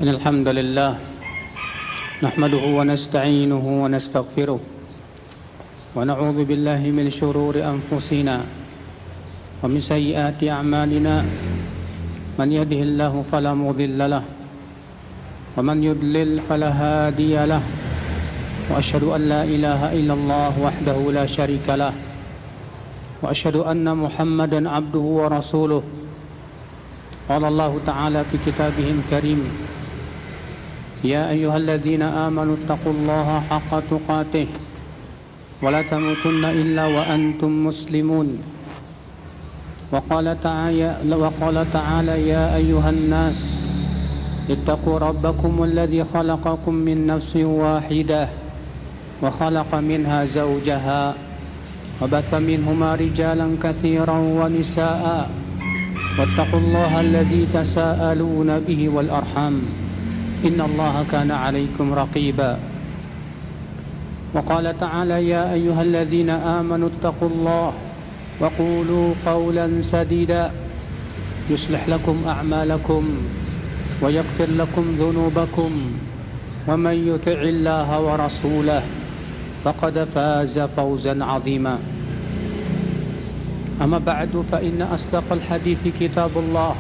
إن الحمد لله نحمده ونستعينه ونستغفره ونعوذ بالله من شرور أنفسنا ومن سيئات أعمالنا من يهده الله فلا مضل له ومن يضلل فلا هادي له وأشهد أن لا إله إلا الله وحده لا شريك له وأشهد أن محمدا عبده ورسوله قال الله تعالى في كتابه الكريم يا أيها الذين آمنوا اتقوا الله حق تقاته ولا تموتن إلا وأنتم مسلمون وقال تعالى يا أيها الناس اتقوا ربكم الذي خلقكم من نفس واحدة وخلق منها زوجها وبث منهما رجالا كثيرا ونساء واتقوا الله الذي تساءلون به والأرحام إن الله كان عليكم رقيبا وقال تعالى يا أيها الذين آمنوا اتقوا الله وقولوا قولا سديدا يصلح لكم أعمالكم ويغفر لكم ذنوبكم ومن يطع الله ورسوله فقد فاز فوزا عظيما أما بعد فإن أصدق الحديث كتاب الله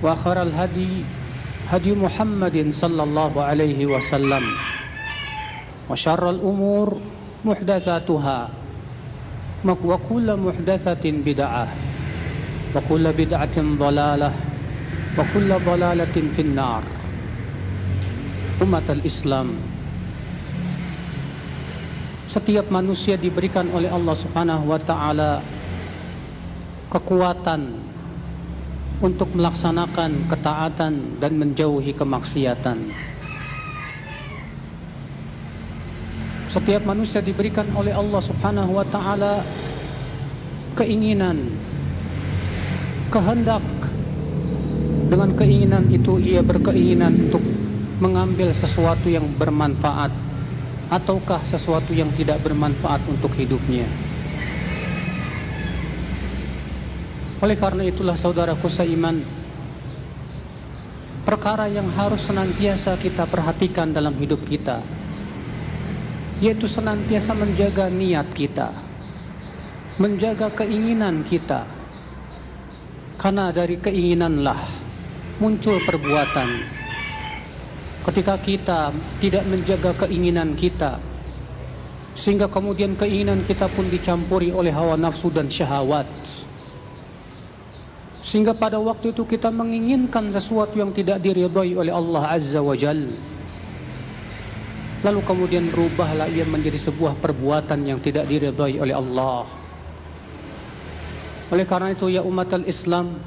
وآخر الهدي هدي محمد صلى الله عليه وسلم وشر الأمور محدثاتها وكل محدثة بدعة وكل بدعة ضلالة وكل ضلالة في النار. Umat al-Islam, setiap manusia diberikan oleh Allah Subhanahu wa taala kekuatan untuk melaksanakan ketaatan dan menjauhi kemaksiatan. Setiap manusia diberikan oleh Allah Subhanahu wa taala keinginan, kehendak. Dengan keinginan itu ia berkeinginan untuk mengambil sesuatu yang bermanfaat ataukah sesuatu yang tidak bermanfaat untuk hidupnya. Oleh karena itulah saudaraku seiman, perkara yang harus senantiasa kita perhatikan dalam hidup kita, yaitu senantiasa menjaga niat kita, menjaga keinginan kita. Karena dari keinginanlah muncul perbuatan. Ketika kita tidak menjaga keinginan kita, sehingga kemudian keinginan kita pun dicampuri oleh hawa nafsu dan syahwat, sehingga pada waktu itu kita menginginkan sesuatu yang tidak diridhai oleh Allah Azza wa Jal. Lalu kemudian berubahlah ia menjadi sebuah perbuatan yang tidak diridhai oleh Allah. Oleh karena itu ya umat al-Islam,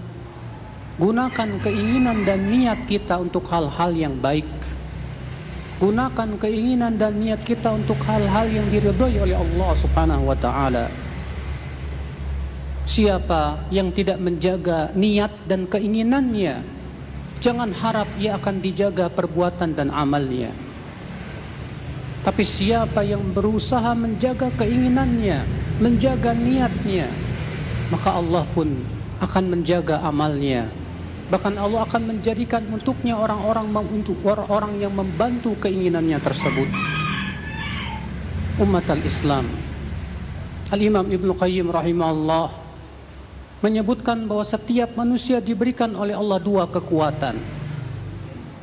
gunakan keinginan dan niat kita untuk hal-hal yang baik. Gunakan keinginan dan niat kita untuk hal-hal yang diridhai oleh Allah Subhanahu wa taala. Siapa yang tidak menjaga niat dan keinginannya, jangan harap ia akan dijaga perbuatan dan amalnya. Tapi siapa yang berusaha menjaga keinginannya, menjaga niatnya, maka Allah pun akan menjaga amalnya. Bahkan Allah akan menjadikan untuknya orang-orang yang membantu keinginannya tersebut. Umat al-Islam, Al-Imam Ibnu Qayyim rahimahullah menyebutkan bahwa setiap manusia diberikan oleh Allah dua kekuatan.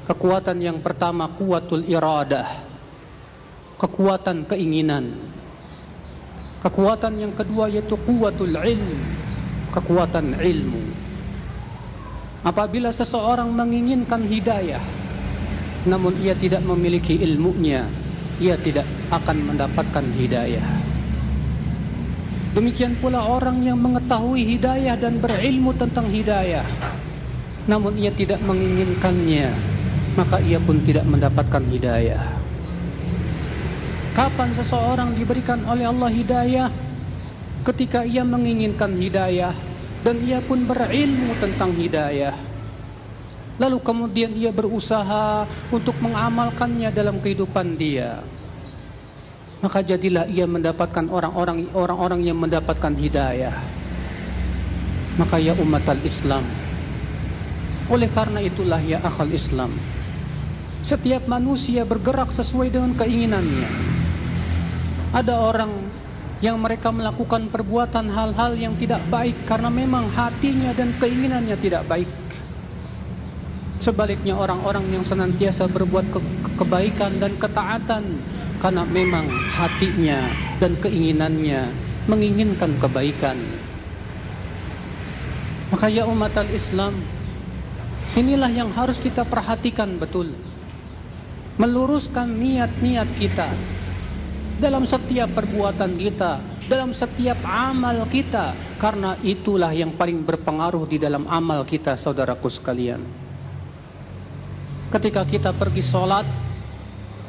Kekuatan yang pertama kuwatul iradah, kekuatan keinginan. Kekuatan yang kedua yaitu kuwatul ilm, kekuatan ilmu. Apabila seseorang menginginkan hidayah, namun ia tidak memiliki ilmunya, ia tidak akan mendapatkan hidayah. Demikian pula orang yang mengetahui hidayah dan berilmu tentang hidayah, namun ia tidak menginginkannya, maka ia pun tidak mendapatkan hidayah. Kapan seseorang diberikan oleh Allah hidayah? Ketika ia menginginkan hidayah dan ia pun berilmu tentang hidayah, lalu kemudian ia berusaha untuk mengamalkannya dalam kehidupan dia, maka jadilah ia mendapatkan orang-orang yang mendapatkan hidayah. Maka ya umat al-Islam, oleh karena itulah ya akhal Islam, Setiap manusia bergerak sesuai dengan keinginannya. Ada orang yang mereka melakukan perbuatan hal-hal yang tidak baik karena memang hatinya dan keinginannya tidak baik. Sebaliknya orang-orang yang senantiasa berbuat kebaikan dan ketaatan karena memang hatinya dan keinginannya menginginkan kebaikan. Maka ya umat al-Islam, inilah yang harus kita perhatikan betul. Meluruskan niat-niat kita dalam setiap perbuatan kita, dalam setiap amal kita, karena itulah yang paling berpengaruh di dalam amal kita, saudaraku sekalian. Ketika kita pergi sholat,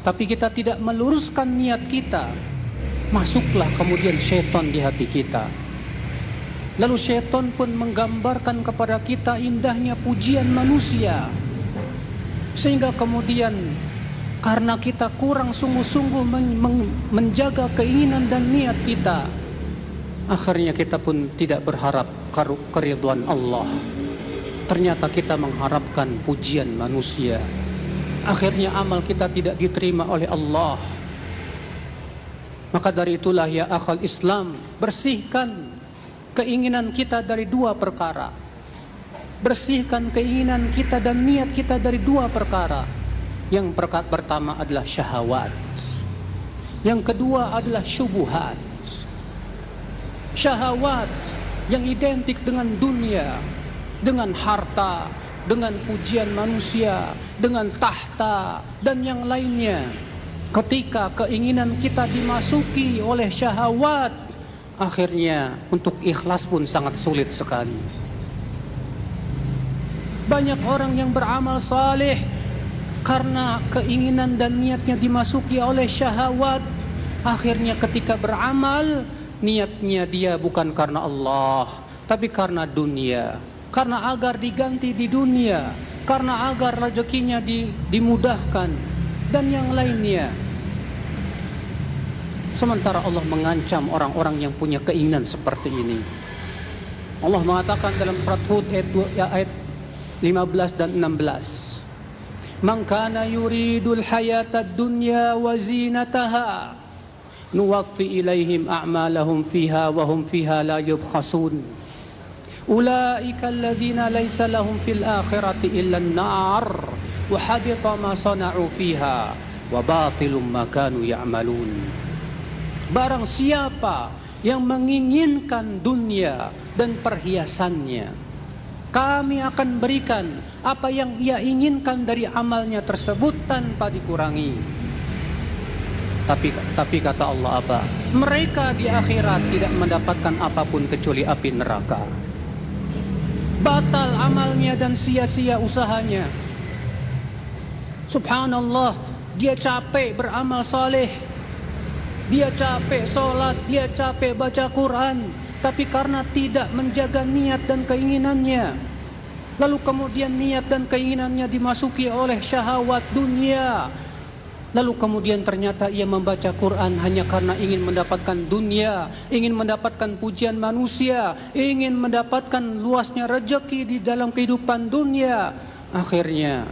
tapi kita tidak meluruskan niat kita, masuklah kemudian syaitan di hati kita. Lalu syaitan pun menggambarkan kepada kita indahnya pujian manusia, sehingga kemudian karena kita kurang sungguh-sungguh menjaga keinginan dan niat kita, akhirnya kita pun tidak berharap keridhaan Allah. Ternyata kita mengharapkan pujian manusia. Akhirnya amal kita tidak diterima oleh Allah. Maka dari itulah ya akhal Islam, bersihkan keinginan kita dari dua perkara. Bersihkan keinginan kita dan niat kita dari dua perkara. Yang pertama adalah syahwat. Yang kedua adalah syubuhat. Syahwat yang identik dengan dunia, dengan harta, dengan pujian manusia, dengan tahta dan yang lainnya. Ketika keinginan kita dimasuki oleh syahwat, akhirnya untuk ikhlas pun sangat sulit sekali. Banyak orang yang beramal saleh karena keinginan dan niatnya dimasuki oleh syahwat, akhirnya ketika beramal, niatnya dia bukan karena Allah, tapi karena dunia. Karena agar diganti di dunia, karena agar rezekinya dimudahkan, dan yang lainnya. Sementara Allah mengancam orang-orang yang punya keinginan seperti ini. Allah mengatakan dalam surat Hud ayat 15 dan 16. Man kana yuridul hayatad dunya wa zinataha nuwaffi ilaihim a'malahum fiha wa hum fiha la yubkhasun. Ulaika alladhina laysa lahum fil akhirati illa an-nar wa habita ma sana'u fiha wa batilum ma kanu ya'malun. Barang siapa yang menginginkan dunia dan perhiasannya, kami akan berikan apa yang ia inginkan dari amalnya tersebut tanpa dikurangi. Tapi kata Allah apa? Mereka di akhirat tidak mendapatkan apapun kecuali api neraka. Batal amalnya dan sia-sia usahanya. Subhanallah, dia capek beramal saleh, dia capek sholat, dia capek baca Quran, tapi karena tidak menjaga niat dan keinginannya, lalu kemudian niat dan keinginannya dimasuki oleh syahwat dunia, lalu kemudian ternyata ia membaca Quran hanya karena ingin mendapatkan dunia, ingin mendapatkan pujian manusia, ingin mendapatkan luasnya rezeki di dalam kehidupan dunia. Akhirnya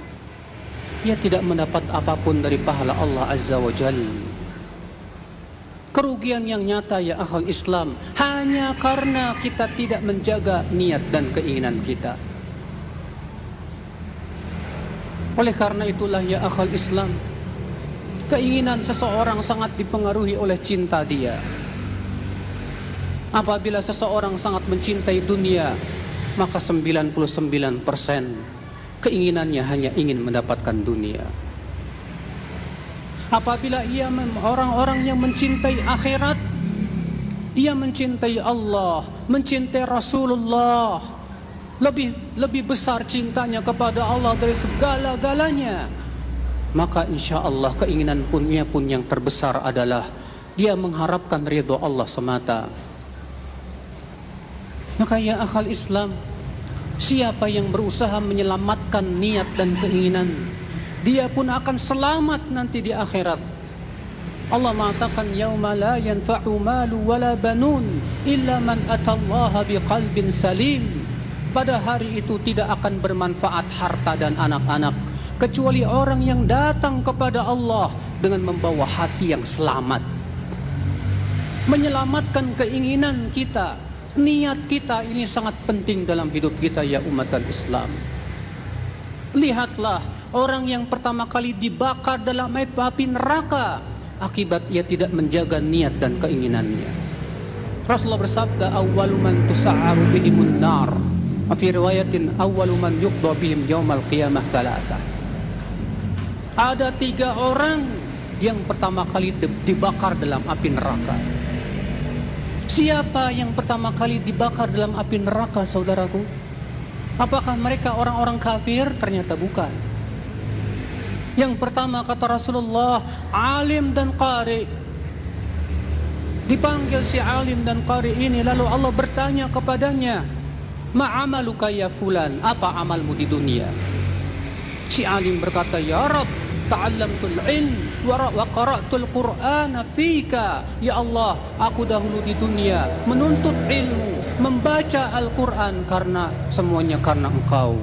ia tidak mendapat apapun dari pahala Allah Azza wa Jalla. Kerugian yang nyata ya akhal Islam, hanya karena kita tidak menjaga niat dan keinginan kita. Oleh karena itulah ya akhal Islam, keinginan seseorang sangat dipengaruhi oleh cinta dia. Apabila seseorang sangat mencintai dunia, maka 99% keinginannya hanya ingin mendapatkan dunia. Apabila orang-orang yang mencintai akhirat, ia mencintai Allah, mencintai Rasulullah, lebih besar cintanya kepada Allah dari segala-galanya, maka insya Allah keinginan punya pun yang terbesar adalah dia mengharapkan ridho Allah semata. Maka ya akhal Islam, siapa yang berusaha menyelamatkan niat dan keinginan, dia pun akan selamat nanti di akhirat. Allah mengatakan yauma la yanfa'u malu wala banun illa man atallaha biqalbin salim. Pada hari itu tidak akan bermanfaat harta dan anak-anak kecuali orang yang datang kepada Allah dengan membawa hati yang selamat, menyelamatkan keinginan kita. Niat kita ini sangat penting dalam hidup kita ya umat Islam. Lihatlah orang yang pertama kali dibakar dalam api neraka akibat ia tidak menjaga niat dan keinginannya. Rasulullah bersabda, awwalu man tusa'aru bihimun nar, fi riwayatin awwalu man yuqda bihim yaumal qiyamah thalatha. Ada 3 orang yang pertama kali dibakar dalam api neraka. Siapa yang pertama kali dibakar dalam api neraka, saudaraku? Apakah mereka orang-orang kafir? Ternyata bukan. Yang pertama kata Rasulullah, alim dan qari. Dipanggil si alim dan qari ini, lalu Allah bertanya kepadanya, ma'amaluka ya fulan, apa amalmu di dunia? Si alim berkata, ya Rabb, ta'allamtul ilm wa qara'tul Qur'ana fika. Ya Allah, aku dahulu di dunia menuntut ilmu, membaca Al-Quran karena semuanya karena Engkau.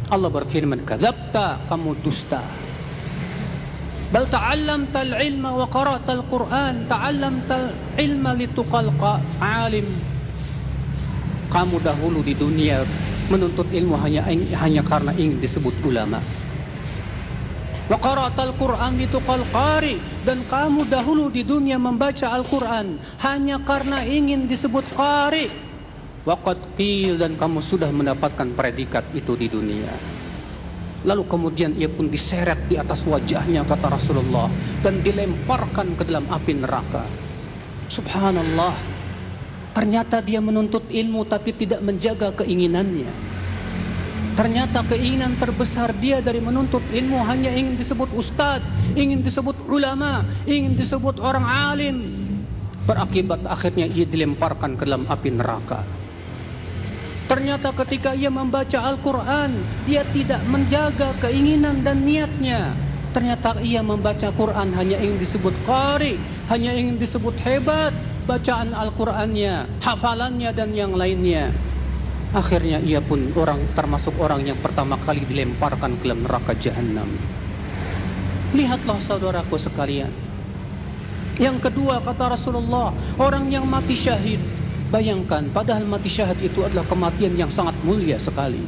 Allah berfirman, kadzabta, kamu dusta. Bal ta'allamtal ilma wa qara'tal Qur'an, ta'allamtal ilma lituqal alim. Kamu dahulu di dunia menuntut ilmu hanya karena ingin disebut ulama. Wa qara'tal Qur'an lituqal qari, dan kamu dahulu di dunia membaca Al-Quran hanya karena ingin disebut qari. Wa qad qil, dan kamu sudah mendapatkan predikat itu di dunia. Lalu kemudian ia pun diseret di atas wajahnya kata Rasulullah dan dilemparkan ke dalam api neraka. Subhanallah, ternyata dia menuntut ilmu tapi tidak menjaga keinginannya. Ternyata keinginan terbesar dia dari menuntut ilmu hanya ingin disebut ustadz, ingin disebut ulama, ingin disebut orang alim. Berakibat akhirnya ia dilemparkan ke dalam api neraka. Ternyata ketika ia membaca Al-Quran, dia tidak menjaga keinginan dan niatnya. Ternyata ia membaca Quran hanya ingin disebut qari, hanya ingin disebut hebat bacaan Al-Qurannya, hafalannya dan yang lainnya. Akhirnya ia pun termasuk orang yang pertama kali dilemparkan ke dalam neraka jahanam. Lihatlah saudaraku sekalian. Yang kedua kata Rasulullah, orang yang mati syahid. Bayangkan, padahal mati syahid itu adalah kematian yang sangat mulia sekali.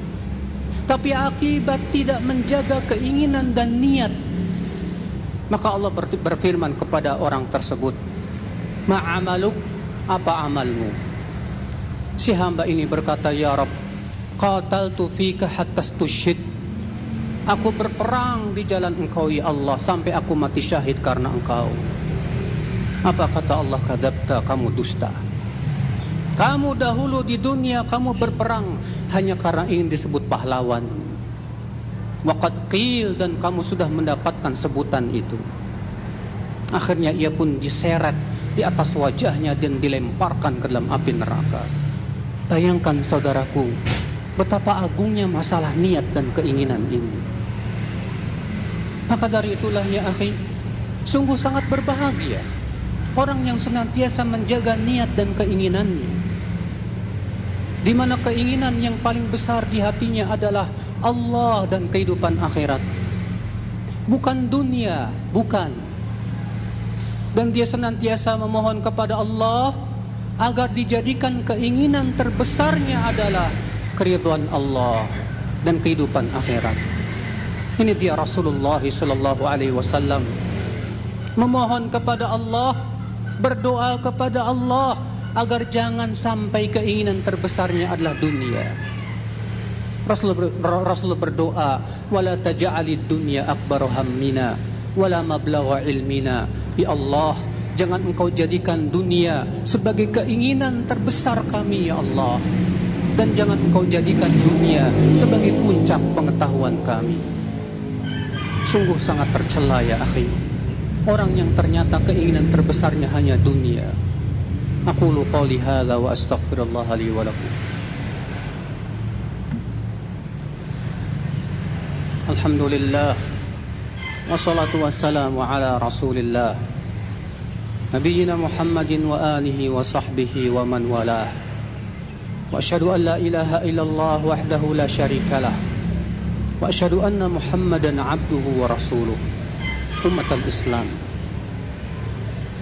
Tapi akibat tidak menjaga keinginan dan niat, maka Allah berfirman kepada orang tersebut, ma'amaluk, apa amalmu? Si hamba ini berkata, ya Rabb, qataltu fika hatta stushhid. Aku berperang di jalan Engkau ya Allah sampai aku mati syahid karena Engkau. Apa kata Allah? Kadzabta, kamu dusta. Kamu dahulu di dunia kamu berperang hanya karena ingin disebut pahlawan. Wa qad qil, dan kamu sudah mendapatkan sebutan itu. Akhirnya ia pun diseret di atas wajahnya dan dilemparkan ke dalam api neraka. Bayangkan saudaraku, betapa agungnya masalah niat dan keinginan ini. Maka dari itulah ya akhi, sungguh sangat berbahagia orang yang senantiasa menjaga niat dan keinginannya, di mana keinginan yang paling besar di hatinya adalah Allah dan kehidupan akhirat, bukan dunia, bukan. Dan dia senantiasa memohon kepada Allah agar dijadikan keinginan terbesarnya adalah keridhaan Allah dan kehidupan akhirat. Ini dia Rasulullah sallallahu alaihi wasallam memohon kepada Allah, berdoa kepada Allah agar jangan sampai keinginan terbesarnya adalah dunia. Rasulullah berdoa, wala taj'alid dunya akbar hammina wala mablagha ilmina. Ya Allah, jangan Engkau jadikan dunia sebagai keinginan terbesar kami ya Allah, dan jangan Engkau jadikan dunia sebagai puncak pengetahuan kami. Sungguh sangat tercela ya akhi, orang yang ternyata keinginan terbesarnya hanya dunia. Aqulu qouli hadza wa astaghfirullah li wa lakum. Alhamdulillah, wassalatu wassalamu ala Rasulillah Nabiyyina Muhammadin wa alihi wa sahbihi wa man walah. Wa asyhadu an la ilaha illallah wahdahu la syarikalah wa asyhadu anna Muhammadan abduhu wa rasuluh. Umat al-Islam,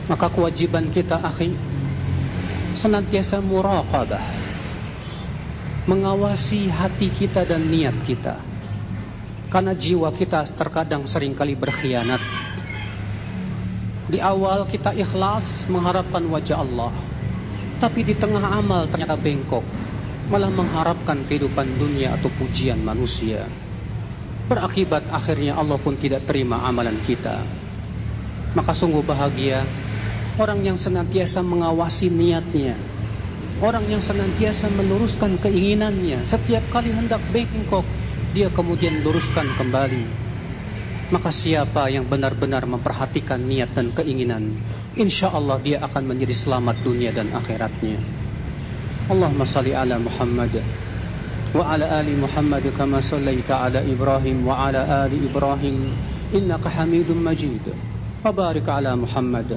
maka kewajiban kita akhi senantiasa muraqabah, mengawasi hati kita dan niat kita, karena jiwa kita terkadang seringkali berkhianat. Di awal kita ikhlas mengharapkan wajah Allah, tapi di tengah amal ternyata bengkok, malah mengharapkan kehidupan dunia atau pujian manusia. Berakibat akhirnya Allah pun tidak terima amalan kita. Maka sungguh bahagia orang yang senantiasa mengawasi niatnya, orang yang senantiasa meluruskan keinginannya. Setiap kali hendak bengkok, dia kemudian luruskan kembali. Maka siapa yang benar-benar memperhatikan niat dan keinginan, insya Allah dia akan menjadi selamat dunia dan akhiratnya. Allahumma salli ala Muhammad wa ala ali Muhammad kama sallaita ala Ibrahim wa ala ali Ibrahim innaka Hamidum Majid. Wa barik ala Muhammad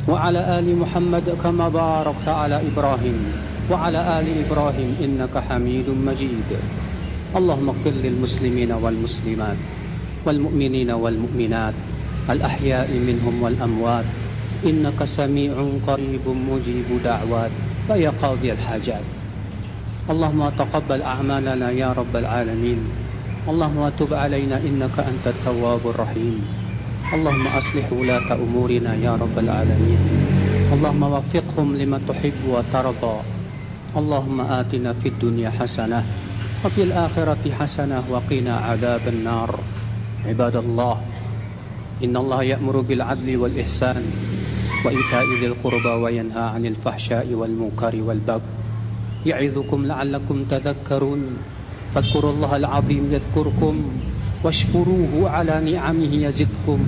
wa ala ali Muhammad kama barakta ala Ibrahim wa ala ali Ibrahim innaka Hamidum Majid. Allahumma ighfir lil muslimina wal muslimat wal mu'minina wal mu'minat al ahya'i minhum wal amwat innaka sami'un qaribun mujibud da'wat wa ya qadiyal hajat. Allahumma taqabbal a'malana ya rabbal alamin. Allahumma tub alaina innaka antat tawwabur rahim. Allahumma aslih wulata umurina ya rabbal alamin. Allahumma waffiqhum lima tuhibbu wa tarda. Allahumma atina fid dunya hasanah wa fil akhirati hasanah wa qina adzaban nar. Ibadallah, innallaha ya'muru bil adli wal ihsan wa ita'i dzil qurba wa yanha 'anil fahsya'i wal munkari wal baghi. يعظكم لعلكم تذكرون فاذكروا الله العظيم يذكركم واشكروه على نعمه يزدكم